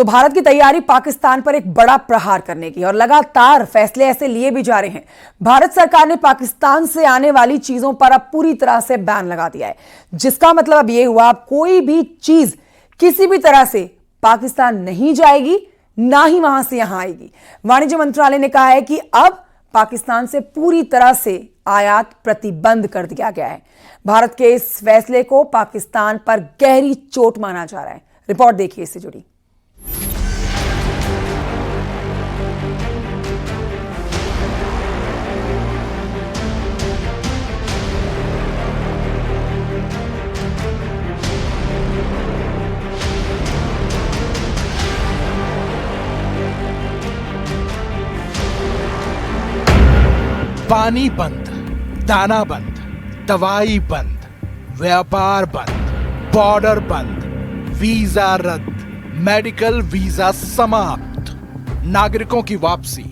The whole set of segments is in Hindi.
तो भारत की तैयारी पाकिस्तान पर एक बड़ा प्रहार करने की, और लगातार फैसले ऐसे लिए भी जा रहे हैं। भारत सरकार ने पाकिस्तान से आने वाली चीजों पर अब पूरी तरह से बैन लगा दिया है, जिसका मतलब अब यह हुआ अब कोई भी चीज किसी भी तरह से पाकिस्तान नहीं जाएगी, ना ही वहां से यहां आएगी। वाणिज्य मंत्रालय ने कहा है कि अब पाकिस्तान से पूरी तरह से आयात प्रतिबंध कर दिया गया है। भारत के इस फैसले को पाकिस्तान पर गहरी चोट माना जा रहा है। रिपोर्ट देखिए इससे जुड़ी। पानी बंद, दाना बंद, दवाई बंद, व्यापार बंद, बॉर्डर बंद, वीजा रद्द, मेडिकल वीजा समाप्त, नागरिकों की वापसी,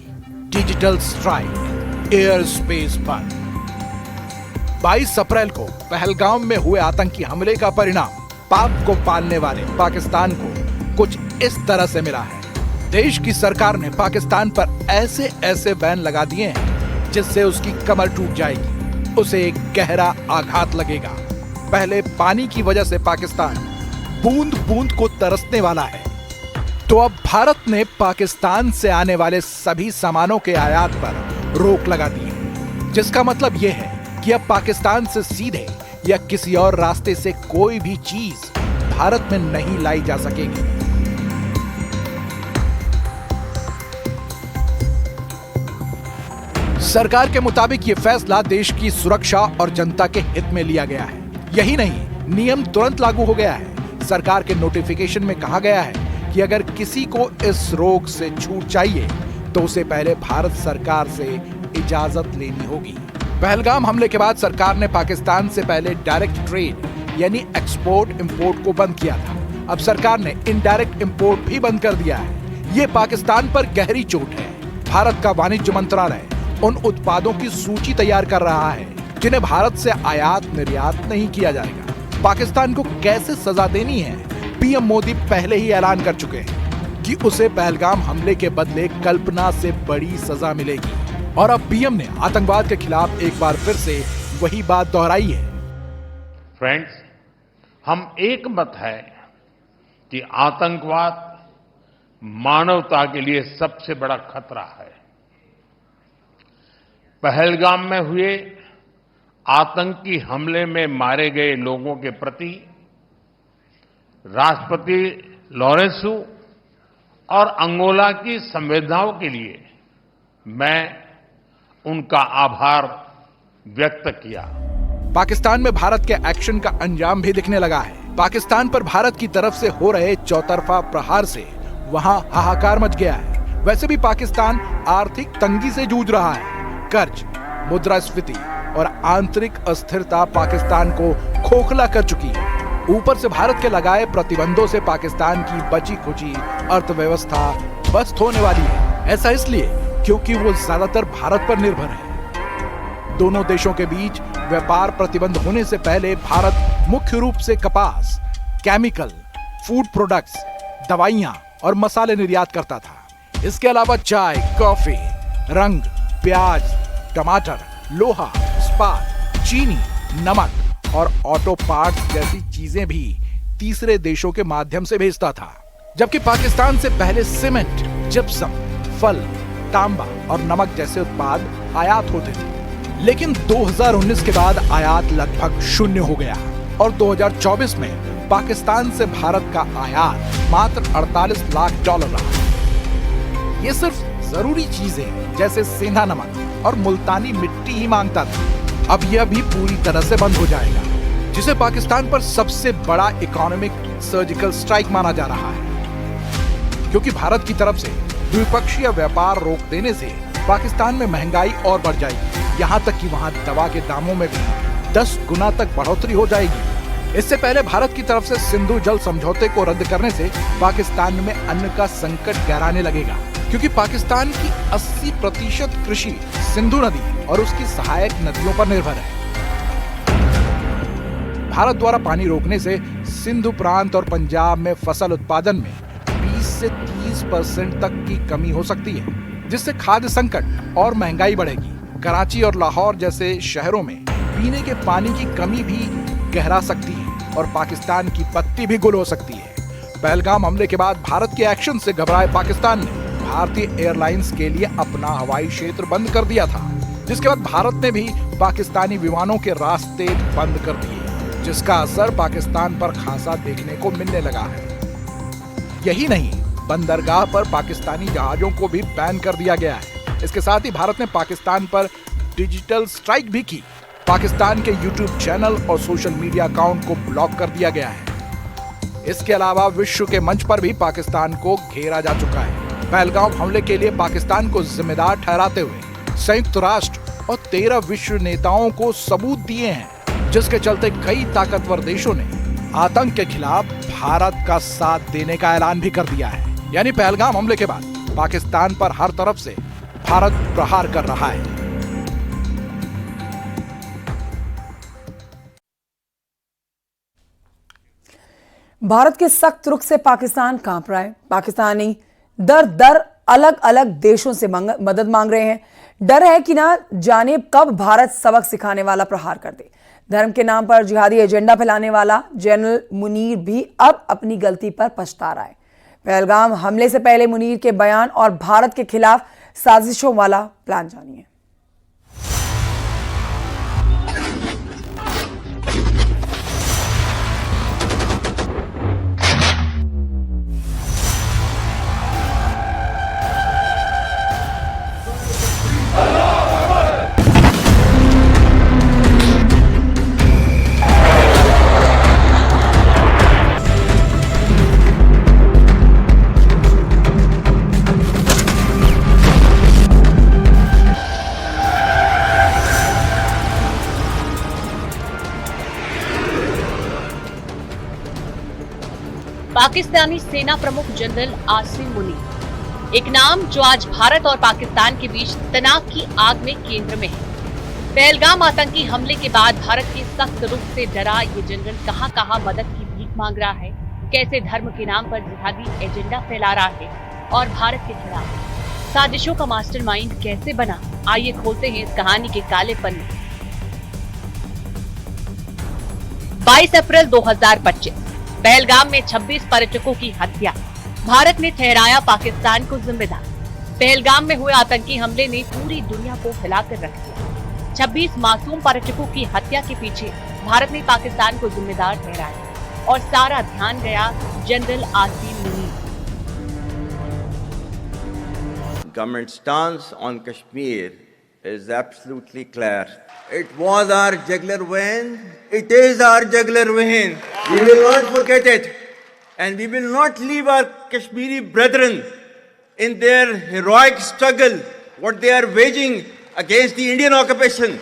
डिजिटल स्ट्राइक, एयर स्पेस बंद। 22 अप्रैल को पहलगाम में हुए आतंकी हमले का परिणाम पाक को पालने वाले पाकिस्तान को कुछ इस तरह से मिला है। देश की सरकार ने पाकिस्तान पर ऐसे बैन लगा दिए हैं जिससे उसकी कमर टूट जाएगी, उसे एक गहरा आघात लगेगा। पहले पानी की वजह से पाकिस्तान बूंद बूंद को तरसने वाला है, तो अब भारत ने पाकिस्तान से आने वाले सभी सामानों के आयात पर रोक लगा दी है, जिसका मतलब यह है कि अब पाकिस्तान से सीधे या किसी और रास्ते से कोई भी चीज भारत में नहीं लाई जा सकेगी। सरकार के मुताबिक ये फैसला देश की सुरक्षा और जनता के हित में लिया गया है। यही नहीं, नियम तुरंत लागू हो गया है। सरकार के नोटिफिकेशन में कहा गया है कि अगर किसी को इस रोग से छूट चाहिए तो उसे पहले भारत सरकार से इजाजत लेनी होगी। पहलगाम हमले के बाद सरकार ने पाकिस्तान से पहले डायरेक्ट ट्रेड यानी एक्सपोर्ट इंपोर्ट को बंद किया था। अब सरकार ने इनडायरेक्ट इंपोर्ट भी बंद कर दिया है। ये पाकिस्तान पर गहरी चोट है। भारत का वाणिज्य मंत्रालय उन उत्पादों की सूची तैयार कर रहा है जिन्हें भारत से आयात निर्यात नहीं किया जाएगा। पाकिस्तान को कैसे सजा देनी है, पीएम मोदी पहले ही ऐलान कर चुके हैं कि उसे पहलगाम हमले के बदले कल्पना से बड़ी सजा मिलेगी। और अब पीएम ने आतंकवाद के खिलाफ एक बार फिर से वही बात दोहराई है। फ्रेंड्स, हम एक मत है कि आतंकवाद मानवता के लिए सबसे बड़ा खतरा है। पहलगाम में हुए आतंकी हमले में मारे गए लोगों के प्रति राष्ट्रपति लॉरेंसो और अंगोला की संवेदनाओं के लिए मैं उनका आभार व्यक्त किया। पाकिस्तान में भारत के एक्शन का अंजाम भी दिखने लगा है। पाकिस्तान पर भारत की तरफ से हो रहे चौतरफा प्रहार से वहां हाहाकार मच गया है। वैसे भी पाकिस्तान आर्थिक तंगी से जूझ रहा है। कर्ज, मुद्रास्फीति और आंतरिक अस्थिरता पाकिस्तान को खोखला कर चुकी है। ऊपर से भारत के लगाए प्रतिबंधों से पाकिस्तान की बची खुची अर्थव्यवस्था ध्वस्त होने वाली है। ऐसा इसलिए क्योंकि वो ज्यादातर भारत पर निर्भर है। दोनों देशों के बीच व्यापार प्रतिबंध होने से पहले भारत मुख्य रूप से कपास, केमिकल, फूड प्रोडक्ट्स, दवाइयां और मसाले निर्यात करता था। इसके अलावा चाय, कॉफी, रंग, प्याज, टमाटर, लोहा, इस्पात, चीनी, नमक और ऑटो पार्ट्स जैसी चीजें भी तीसरे देशों के माध्यम से भेजता था। जबकि पाकिस्तान से पहले सीमेंट, जिप्सम, फल, तांबा और नमक जैसे उत्पाद आयात होते थे। लेकिन 2019 के बाद आयात लगभग शून्य हो गया और 2024 में पाकिस्तान से भारत का आयात मात्र $48 लाख रहा। ये सिर्फ जरूरी चीजें जैसे सेंधा नमक और मुल्तानी मिट्टी ही मांगता था। अब यह भी पूरी तरह से बंद हो जाएगा, जिसे पाकिस्तान पर सबसे बड़ा इकोनॉमिक सर्जिकल स्ट्राइक माना जा रहा है। क्योंकि भारत की तरफ से द्विपक्षीय व्यापार रोक देने से पाकिस्तान में महंगाई और बढ़ जाएगी। यहाँ तक कि वहाँ दवा के दामों में भी 10 गुना तक बढ़ोतरी हो जाएगी। इससे पहले भारत की तरफ से सिंधु जल समझौते को रद्द करने से पाकिस्तान में अन्न का संकट गहराने लगेगा, क्योंकि पाकिस्तान की 80% कृषि सिंधु नदी और उसकी सहायक नदियों पर निर्भर है। भारत द्वारा पानी रोकने से सिंधु प्रांत और पंजाब में फसल उत्पादन में 20 से 30% तक की कमी हो सकती है, जिससे खाद्य संकट और महंगाई बढ़ेगी। कराची और लाहौर जैसे शहरों में पीने के पानी की कमी भी गहरा सकती है और पाकिस्तान की पत्ती भी गुल हो सकती है। पहलगाम हमले के बाद भारत के एक्शन से घबराए पाकिस्तान ने भारतीय एयरलाइंस के लिए अपना हवाई क्षेत्र बंद कर दिया था, जिसके बाद भारत ने भी पाकिस्तानी विमानों के रास्ते बंद कर दिए, जिसका असर पाकिस्तान पर खासा देखने को मिलने लगा है। यही नहीं, बंदरगाह पर पाकिस्तानी जहाजों को भी बैन कर दिया गया है। इसके साथ ही भारत ने पाकिस्तान पर डिजिटल स्ट्राइक भी की। पाकिस्तान के यूट्यूब चैनल और सोशल मीडिया अकाउंट को ब्लॉक कर दिया गया है। इसके अलावा विश्व के मंच पर भी पाकिस्तान को घेरा जा चुका है। पहलगाम हमले के लिए पाकिस्तान को जिम्मेदार ठहराते हुए संयुक्त राष्ट्र और 13 विश्व नेताओं को सबूत दिए हैं, जिसके चलते कई ताकतवर देशों ने आतंक के खिलाफ भारत का साथ देने का ऐलान भी कर दिया है। यानी पहलगाम हमले के बाद पाकिस्तान पर हर तरफ से भारत प्रहार कर रहा है। भारत के सख्त रुख से पाकिस्तान कांप रहा है। पाकिस्तानी दर अलग अलग देशों से मदद मांग रहे हैं। डर है कि ना जाने कब भारत सबक सिखाने वाला प्रहार कर दे। धर्म के नाम पर जिहादी एजेंडा फैलाने वाला जनरल मुनीर भी अब अपनी गलती पर पछता रहा है। पहलगाम हमले से पहले मुनीर के बयान और भारत के खिलाफ साजिशों वाला प्लान जानिए। पाकिस्तानी सेना प्रमुख जनरल आसिम मुनीर, एक नाम जो आज भारत और पाकिस्तान के बीच तनाव की आग में केंद्र में है। पहलगाम आतंकी हमले के बाद भारत के सख्त रुख से डरा ये जनरल कहां मदद की भीख मांग रहा है, कैसे धर्म के नाम पर जिहादी एजेंडा फैला रहा है और भारत के खिलाफ साजिशों का मास्टरमाइंड कैसे बना। आइए खोलते हैं इस कहानी के काले पन्ने। 22 अप्रैल 2025 पहलगाम में 26 पर्यटकों की हत्या। भारत ने ठहराया पाकिस्तान को जिम्मेदार। पहलगाम में हुए आतंकी हमले ने पूरी दुनिया को हिलाकर रख दिया। 26 मासूम पर्यटकों की हत्या के पीछे भारत ने पाकिस्तान को जिम्मेदार ठहराया और सारा ध्यान गया general Asim Munir. Government stance on Kashmir is absolutely clear. It was our jugular vein. It is our jugular vein. We will not forget it. And we will not leave our Kashmiri brethren in their heroic struggle, what they are waging against the Indian occupation.